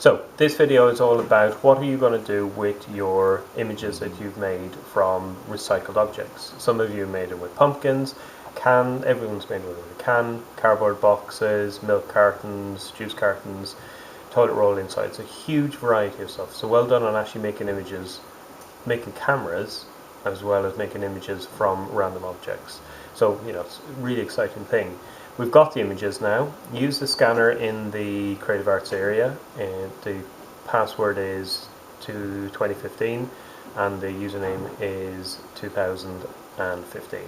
So this video is all about what are you going to do with your images that you've made from recycled objects. Some of you made it with pumpkins, everyone's made it with a can, cardboard boxes, milk cartons, juice cartons, toilet roll inside. It's a huge variety of stuff. So well done on actually making images, making cameras, as well as making images from random objects. So, it's a really exciting thing. We've got the images now. Use the scanner in the Creative Arts area, and the password is to 2015 and the username is 2015.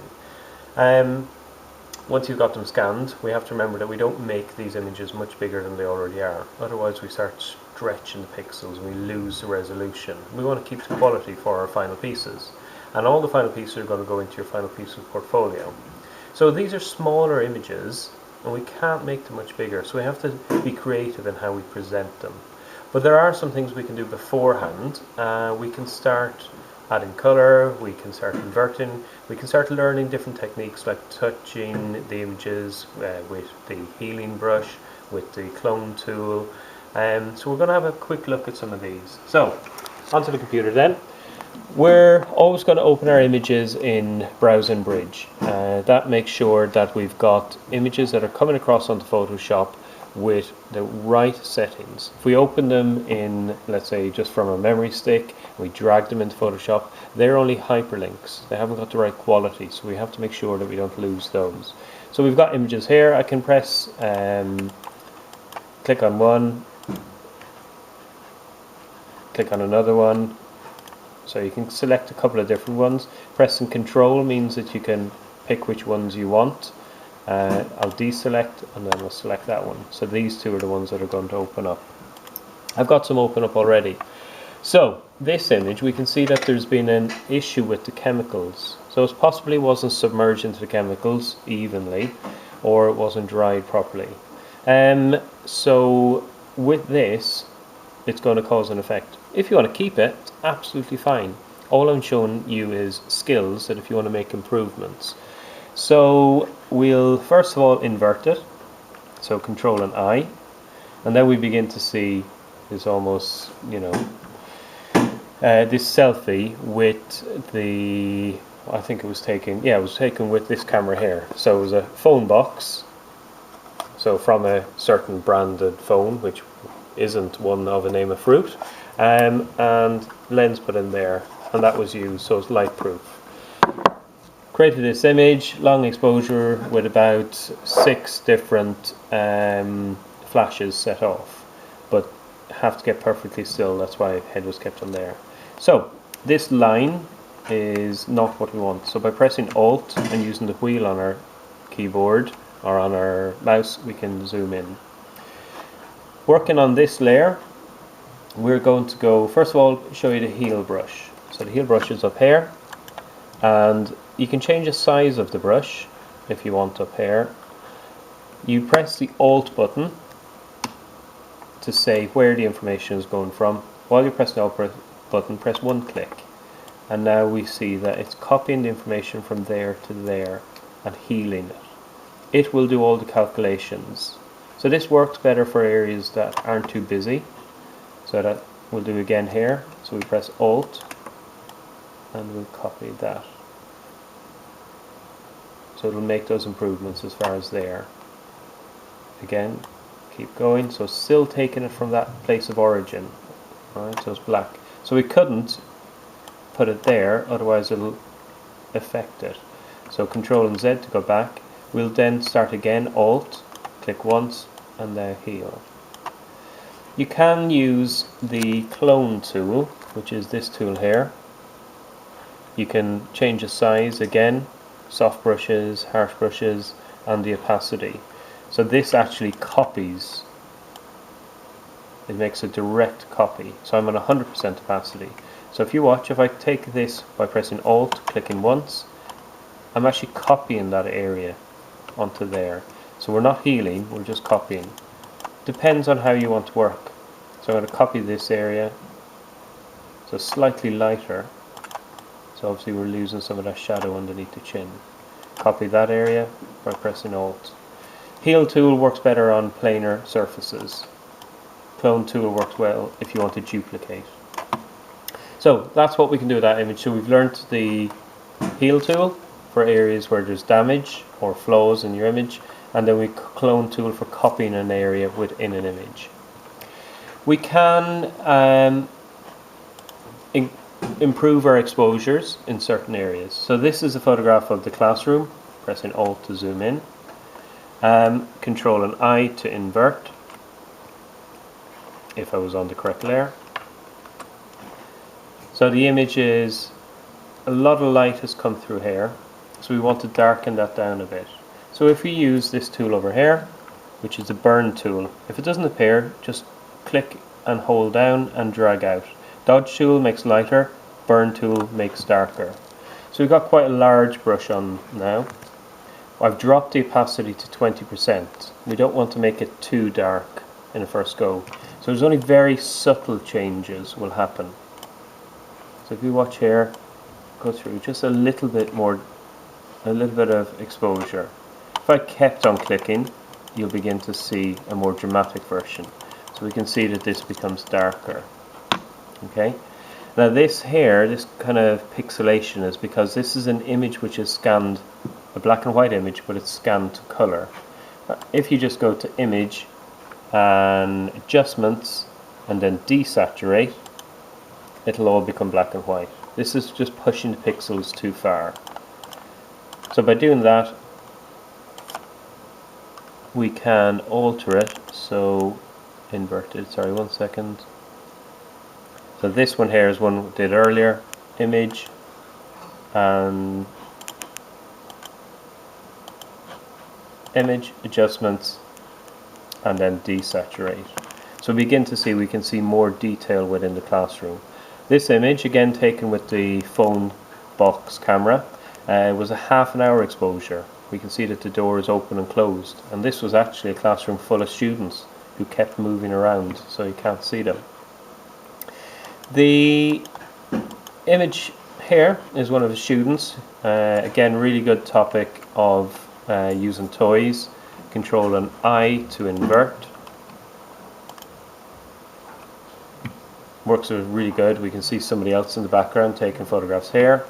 Once you've got them scanned, we have to remember that we don't make these images much bigger than they already are. Otherwise we start stretching the pixels and we lose the resolution. We want to keep the quality for our final pieces. And all the final pieces are going to go into your final piece of portfolio. So these are smaller images and we can't make them much bigger, so we have to be creative in how we present them. But there are some things we can do beforehand. We can start adding colour, we can start converting, we can start learning different techniques like touching the images with the healing brush, with the clone tool. So we're going to have a quick look at some of these. So, onto the computer then. We're always going to open our images in Browse and Bridge. That makes sure that we've got images that are coming across onto Photoshop with the right settings. If we open them in, let's say, just from a memory stick, we drag them into Photoshop, they're only hyperlinks. They haven't got the right quality, so we have to make sure that we don't lose those. So we've got images here. I can press, click on one, click on another one. So you can select a couple of different ones. Pressing Control means that you can pick which ones you want. I'll deselect and then I'll select that one. So these two are the ones that are going to open up. I've got some open up already. So this image, we can see that there's been an issue with the chemicals. So it possibly wasn't submerged into the chemicals evenly, or it wasn't dried properly. So with this, it's going to cause an effect. If you want to keep it, absolutely fine. All I'm showing you is skills that if you want to make improvements. So we'll first of all invert it. So Control and I, and then we begin to see this almost, this selfie with the, I think it was taken, it was taken with this camera here. So it was a phone box, so from a certain branded phone, which isn't one of a name of fruit, and lens put in there, and that was used, so it's light proof. Created this image, long exposure with about 6 different flashes set off, but have to get perfectly still, that's why head was kept on there. So this line is not what we want, so by pressing Alt and using the wheel on our keyboard or on our mouse, we can zoom in. Working on this layer, we're going to go, first of all, show you the heal brush. So the heal brush is up here, and you can change the size of the brush if you want up here. You press the Alt button to say where the information is going from. While you're pressing the Alt button, press one click, and now we see that it's copying the information from there to there and healing it. It will do all the calculations. So this works better for areas that aren't too busy. So that we'll do again here. So we press Alt and we'll copy that. So it'll make those improvements as far as there. Again, keep going. So still taking it from that place of origin. Alright, so it's black. So we couldn't put it there, otherwise it'll affect it. So Control and Z to go back. We'll then start again, Alt, click once, and then heal. You can use the clone tool, which is this tool here. You can change the size again, soft brushes, harsh brushes, and the opacity. So this actually copies. It makes a direct copy. So I'm on 100% opacity. So if you watch, if I take this by pressing Alt, clicking once, I'm actually copying that area onto there. So we're not healing, we're just copying. Depends on how you want to work. So I'm going to copy this area, so slightly lighter. So obviously we're losing some of that shadow underneath the chin. Copy that area by pressing Alt. Heal tool works better on planar surfaces. clone tool works well if you want to duplicate. So that's what we can do with that image. So we've learnt the heal tool for areas where there's damage or flaws in your image, and then we clone tool for copying an area within an image. We can improve our exposures in certain areas. So this is a photograph of the classroom, pressing Alt to zoom in, Control and I to invert if I was on the correct layer. So the image is, a lot of light has come through here, so we want to darken that down a bit. So if we use this tool over here, which is the burn tool, if it doesn't appear, just click and hold down and drag out. Dodge tool makes lighter, burn tool makes darker. So we've got quite a large brush on now. I've dropped the opacity to 20%. We don't want to make it too dark in the first go. So there's only very subtle changes will happen. So if you watch here, go through just a little bit more, a little bit of exposure. If I kept on clicking, you'll begin to see a more dramatic version. So we can see that this becomes darker. Okay. Now this here, this kind of pixelation is because this is an image which is scanned, a black and white image, but it's scanned to color. If you just go to image and adjustments and then desaturate, it'll all become black and white. This is just pushing the pixels too far. So by doing that, we can alter it. So inverted, sorry, 1 second. So this one here is one we did earlier, image and image adjustments and then desaturate. So we begin to see, we can see more detail within the classroom. This image, again taken with the phone box camera, was a half an hour exposure. We can see that the door is open and closed, and this was actually a classroom full of students who kept moving around, so you can't see them. The image here is one of the students, again really good topic of using toys. Control and I to invert. Works really good. We can see somebody else in the background taking photographs here.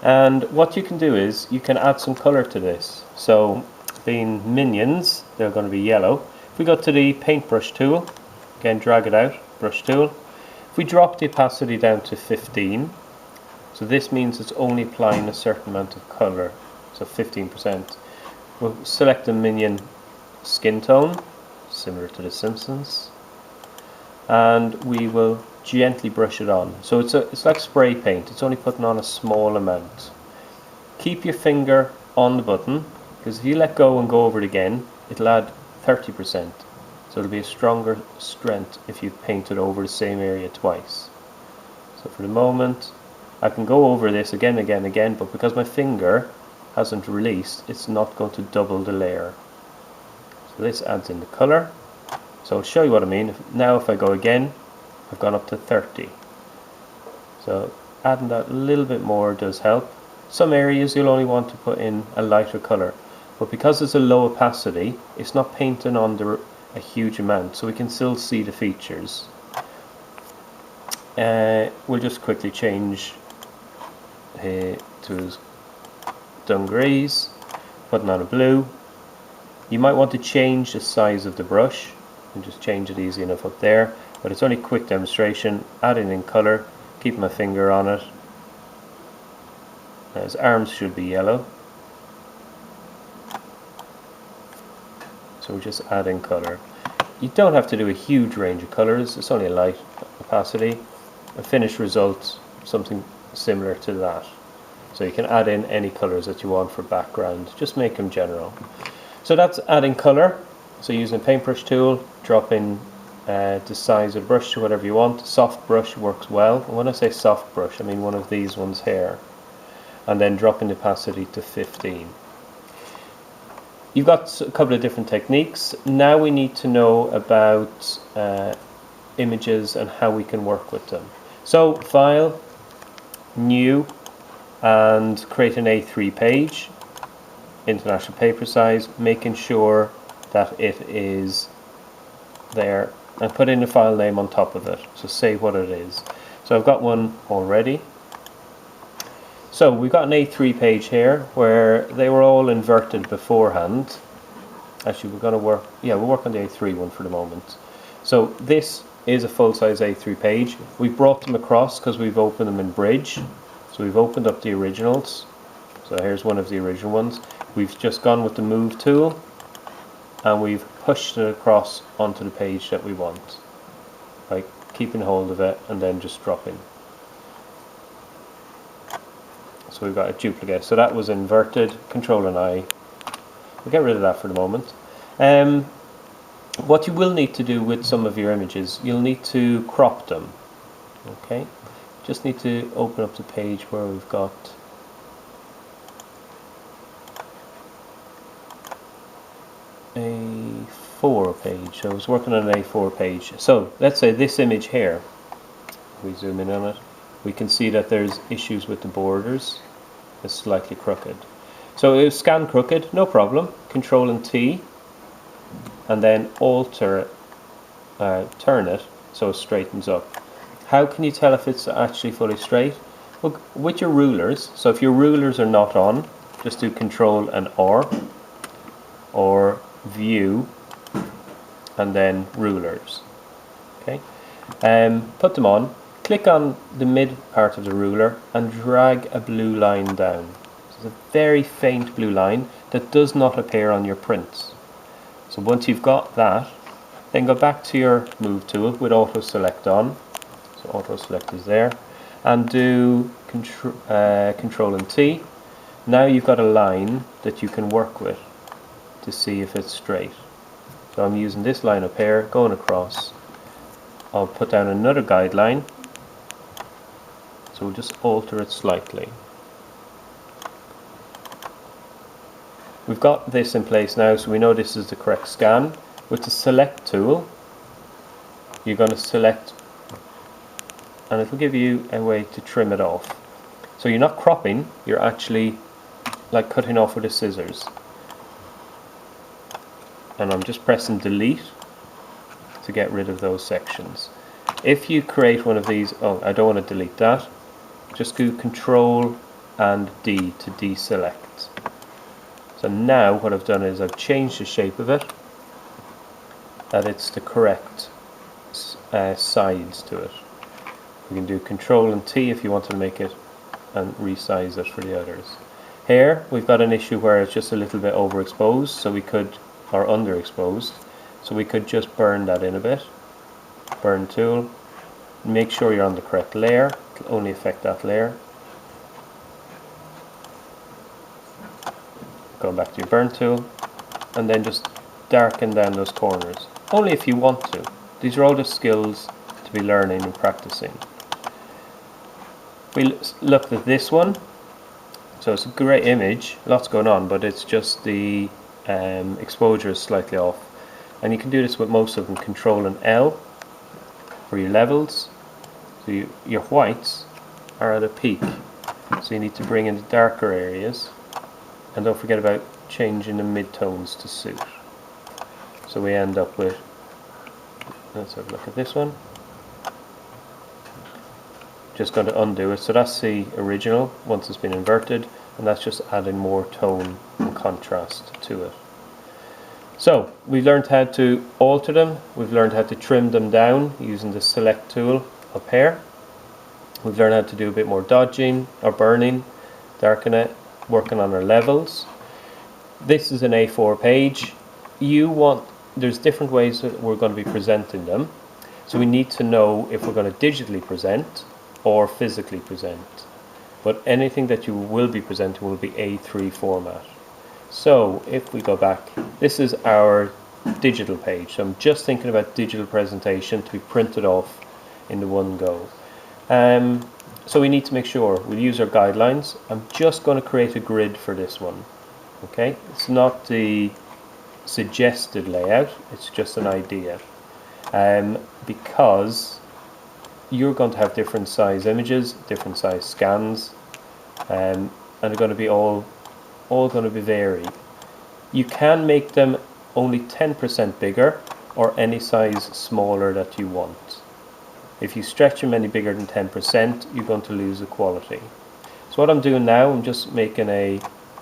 And what you can do is you can add some color to this. So being minions, they're going to be yellow. If we go to the paintbrush tool, again drag it out, brush tool. If we drop the opacity down to 15, so this means it's only applying a certain amount of color, so 15%. We'll select the minion skin tone, similar to The Simpsons, and we will gently brush it on. So it's like spray paint, it's only putting on a small amount. Keep your finger on the button, because if you let go and go over it again, it'll add 30%. So it'll be a stronger strength if you've painted over the same area twice. So for the moment, I can go over this again, but because my finger hasn't released, it's not going to double the layer. So this adds in the color. So I'll show you what I mean. Now if I go again, I've gone up to 30. So adding that a little bit more does help. Some areas you'll only want to put in a lighter color, but because it's a low opacity, it's not painting on a huge amount, so we can still see the features. We'll just quickly change to dungarees, putting on a blue. You might want to change the size of the brush and just change it easy enough up there, but it's only a quick demonstration. Adding in color, keep my finger on it. Now his arms should be yellow, so we're just adding color. You don't have to do a huge range of colors, it's only a light opacity. A finished result, something similar to that. So you can add in any colors that you want for background, just make them general. So that's adding color. So using the paintbrush tool, dropping the size of the brush to whatever you want. Soft brush works well. And when I say soft brush, I mean one of these ones here. And then dropping the opacity to 15. You've got a couple of different techniques. Now we need to know about images and how we can work with them. So File, New, and create an A3 page, international paper size, making sure that it is there and put in the file name on top of it. So say what it is. So I've got one already. So we've got an A3 page here where they were all inverted beforehand. Actually, we're going to work, yeah, we'll work on the A3 one for the moment. So this is a full-size A3 page. We've brought them across because we've opened them in Bridge. So we've opened up the originals. So here's one of the original ones. We've just gone with the move tool and we've pushed it across onto the page that we want. Like keeping hold of it and then just dropping. So we've got a duplicate. So that was inverted, Control and I. We'll get rid of that for the moment. What you will need to do with some of your images, you'll need to crop them. Okay, just need to open up the page where we've got A4 page. So I was working on an A4 page. So let's say this image here, we zoom in on it, we can see that there's issues with the borders. It's slightly crooked. So it was scan crooked, no problem. Control and T, and then alter it, turn it so it straightens up. How can you tell if it's actually fully straight? Well, with your rulers, so if your rulers are not on, just do Control and R, or View, and then Rulers. Okay, put them on. Click on the mid part of the ruler and drag a blue line down. It's a very faint blue line that does not appear on your prints. So once you've got that, then go back to your move tool with auto select on. So auto select is there, and do control and T. Now you've got a line that you can work with to see if it's straight. So I'm using this line up here, going across. I'll put down another guideline. So we'll just alter it slightly. We've got this in place now, so we know this is the correct scan. With the select tool, you're going to select, and it will give you a way to trim it off. So you're not cropping, you're actually like cutting off with the scissors. And I'm just pressing delete to get rid of those sections. If you create one of these, oh, I don't want to delete that, just do Control and D to deselect. So now what I've done is I've changed the shape of it, that it's the correct sides to it. You can do Control and T if you want to make it and resize it for the others. Here we've got an issue where it's just a little bit overexposed, so we could, or underexposed, so we could just burn that in a bit. Burn tool, make sure you're on the correct layer, it'll only affect that layer. Go back to your burn tool, and then just darken down those corners, only if you want to. These are all the skills to be learning and practicing. We looked at this one, so it's a great image, lots going on, but it's just the exposure is slightly off. And you can do this with most of them. Control and L for your levels. So your whites are at a peak, so you need to bring in the darker areas, and don't forget about changing the mid-tones to suit. So we end up with, let's have a look at this one. Just going to undo it. So that's the original once it's been inverted, and that's just adding more tone and contrast to it. So we've learned how to alter them, we've learned how to trim them down using the select tool up here. We've learned how to do a bit more dodging or burning, darken it, working on our levels. This is an A4 page. There's different ways that we're going to be presenting them. So we need to know if we're going to digitally present or physically present. But anything that you will be presenting will be A3 format. So if we go back, this is our digital page. So I'm just thinking about digital presentation to be printed off in the one go. So we need to make sure we'll use our guidelines. I'm just going to create a grid for this one. Okay, it's not the suggested layout, it's just an idea. Because you're going to have different size images, different size scans, and they're going to be all going to be varied. You can make them only 10% bigger, or any size smaller that you want. If you stretch them any bigger than 10%, you're going to lose the quality. So what I'm doing now, I'm just making a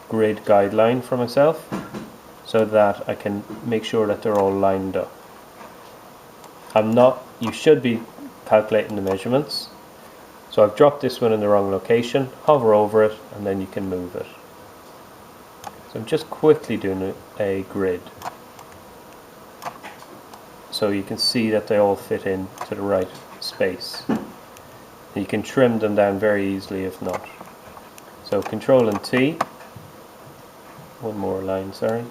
grid guideline for myself so that I can make sure that they're all lined up. You should be calculating the measurements. So I've dropped this one in the wrong location, hover over it, and then you can move it. So I'm just quickly doing a grid, so you can see that they all fit in to the right space. You can trim them down very easily if not. So Control and T, one more line, sorry.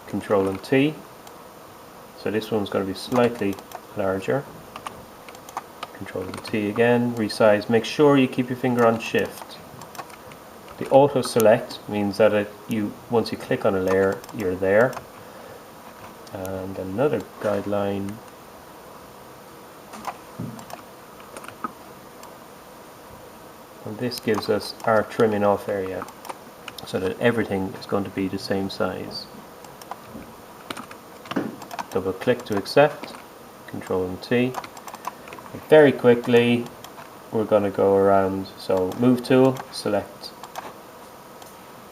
Control and T, so this one's going to be slightly larger. Control and T again, resize. Make sure you keep your finger on Shift. The auto select means that once you click on a layer, you're there. And another guideline. And this gives us our trimming off area, so that everything is going to be the same size. Double click to accept, Control and T. And very quickly we're going to go around, so Move tool, select.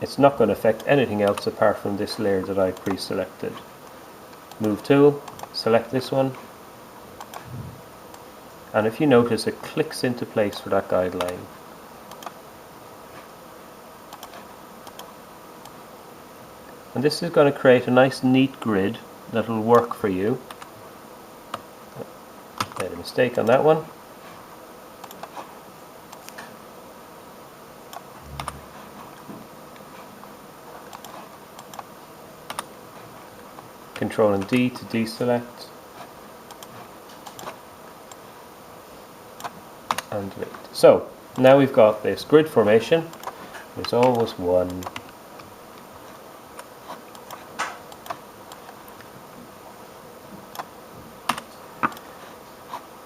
It's not going to affect anything else apart from this layer that I pre-selected. Move tool, select this one, and if you notice, it clicks into place for that guideline. And this is going to create a nice neat grid that will work for you. Made a mistake on that one. Control and D to deselect. And delete. So now we've got this grid formation. There's always one.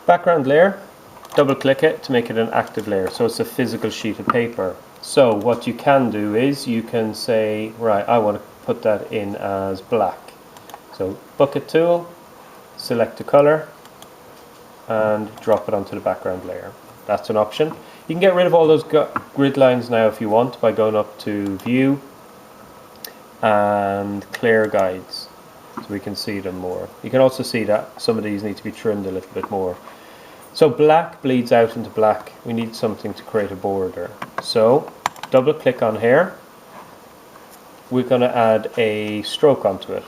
Background layer, double click it to make it an active layer, so it's a physical sheet of paper. So what you can do is you can say, right, I want to put that in as black. So bucket tool, select the color and drop it onto the background layer. That's an option. You can get rid of all those grid lines now if you want by going up to View and Clear Guides, so we can see them more. You can also see that some of these need to be trimmed a little bit more. So black bleeds out into black. We need something to create a border. So double click on here. We're going to add a stroke onto it.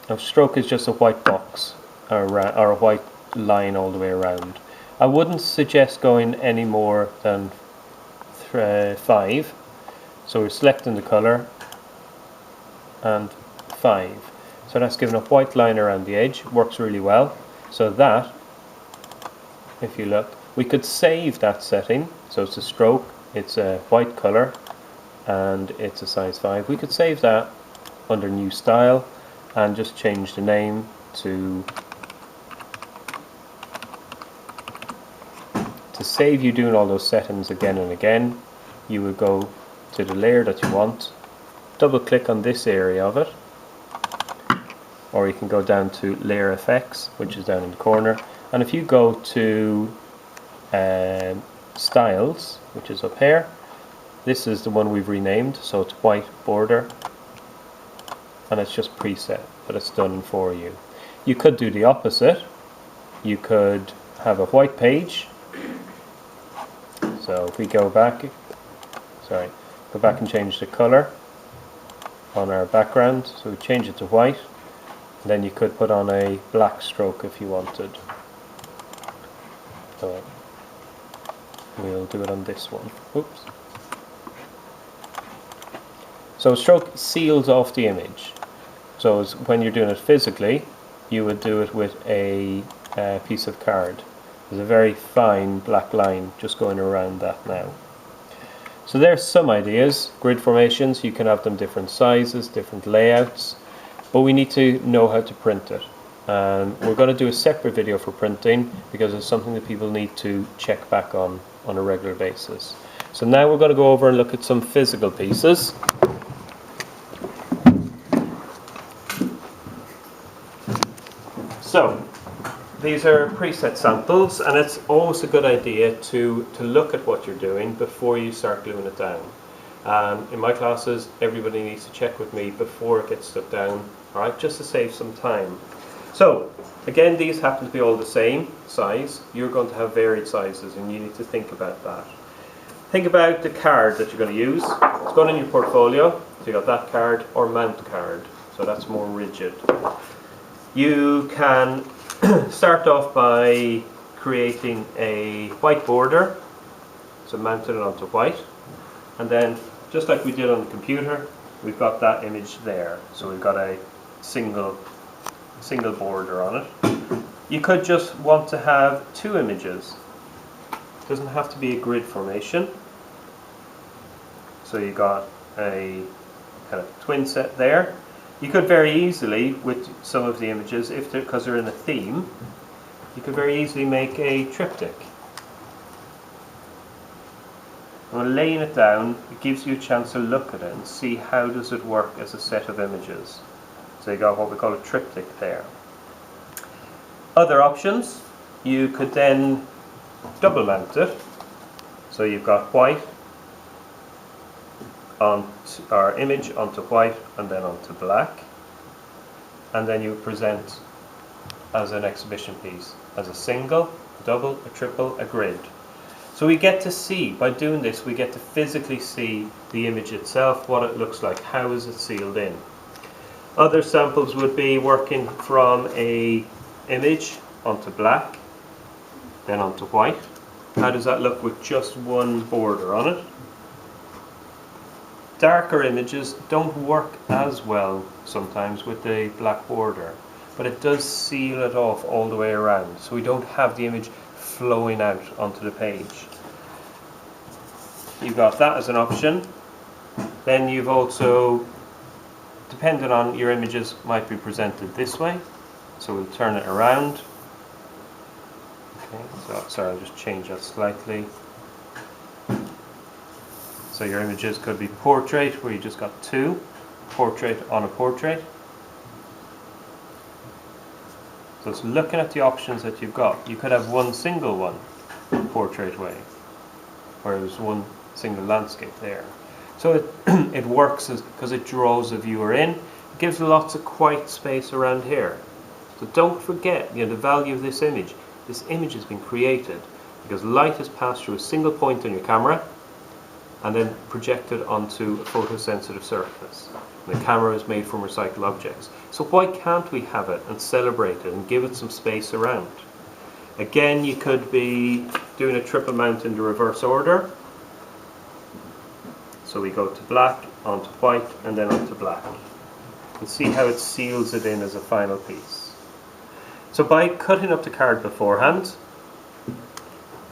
Now stroke is just a white box or a white line all the way around. I wouldn't suggest going any more than 5. So we're selecting the color and 5. So that's giving a white line around the edge. Works really well. So that, if you look, we could save that setting. So it's a stroke, it's a white color, and it's a size 5. We could save that under New Style and just change the name to save you doing all those settings again and again. You would go to the layer that you want, double click on this area of it, or you can go down to Layer Effects, which is down in the corner, and if you go to Styles, which is up here, this is the one we've renamed, so it's white border, and it's just preset, but it's done for you. You could do the opposite. You could have a white page. So if we go back and change the color on our background, so we change it to white, and then you could put on a black stroke if you wanted. So we'll do it on this one. Oops. So stroke seals off the image. So when you're doing it physically, you would do it with a piece of card. There's a very fine black line just going around that now. So there's some ideas. Grid formations, you can have them different sizes, different layouts, but we need to know how to print it. And we're going to do a separate video for printing because it's something that people need to check back on a regular basis. So now we're going to go over and look at some physical pieces. So these are preset samples, and it's always a good idea to look at what you're doing before you start gluing it down. In my classes, everybody needs to check with me before it gets stuck down, alright, just to save some time. So, again, these happen to be all the same size. You're going to have varied sizes, and you need to think about that. Think about the card that you're going to use. It's going in your portfolio, so you got that card or mount card, so that's more rigid. You can start off by creating a white border, so mounting it onto white, and then just like we did on the computer, we've got that image there, so we've got a single border on it. You could just want to have two images. It doesn't have to be a grid formation. So you got a kind of twin set there. You could very easily, with some of the images, because they're in a theme, you could very easily make a triptych. And laying it down, it gives you a chance to look at it and see how does it work as a set of images. So you got what we call a triptych there. Other options, you could then double mount it. So you've got white on our image onto white and then onto black, and then you present as an exhibition piece, as a single, a double, a triple, a grid. So we get to see, by doing this, we get to physically see the image itself, what it looks like, how is it sealed in. Other samples would be working from a image onto black, then onto white. How does that look with just one border on it? Darker images don't work as well sometimes with the black border, but it does seal it off all the way around, so we don't have the image flowing out onto the page. You've got that as an option. Then you've also, depending on your images, might be presented this way, so we'll turn it around. Okay, so sorry, I'll just change that slightly. So your images could be portrait, where you just got two, portrait on a portrait. So it's looking at the options that you've got. You could have one single one, portrait way, where there's one single landscape there. So it works because it draws the viewer in. It gives lots of quiet space around here. So don't forget, the value of this image. This image has been created because light has passed through a single point on your camera and then projected onto a photosensitive surface. And the camera is made from recycled objects. So why can't we have it and celebrate it and give it some space around? Again, you could be doing a triple mount in the reverse order. So we go to black, onto white, and then onto black. And see how it seals it in as a final piece. So by cutting up the card beforehand,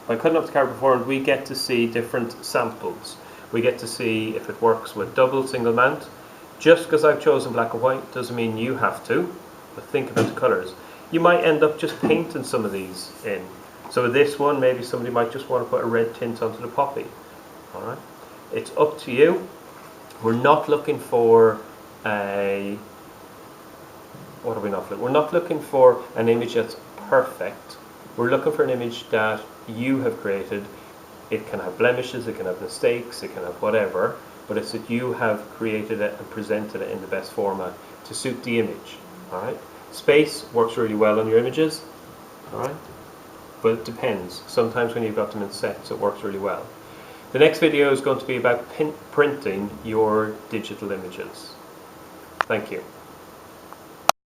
we get to see different samples. We get to see if it works with double, single mount. Just because I've chosen black and white doesn't mean you have to, but think about the colours. You might end up just painting some of these in. So with this one, maybe somebody might just want to put a red tint onto the poppy. Alright, it's up to you. We're not looking for a... What are we not looking for? We're not looking for an image that's perfect. We're looking for an image that you have created. It can have blemishes, it can have mistakes, it can have whatever, but it's that you have created it and presented it in the best format to suit the image. Alright? Space works really well on your images, alright? But it depends. Sometimes when you've got them in sets, it works really well. The next video is going to be about printing your digital images. Thank you.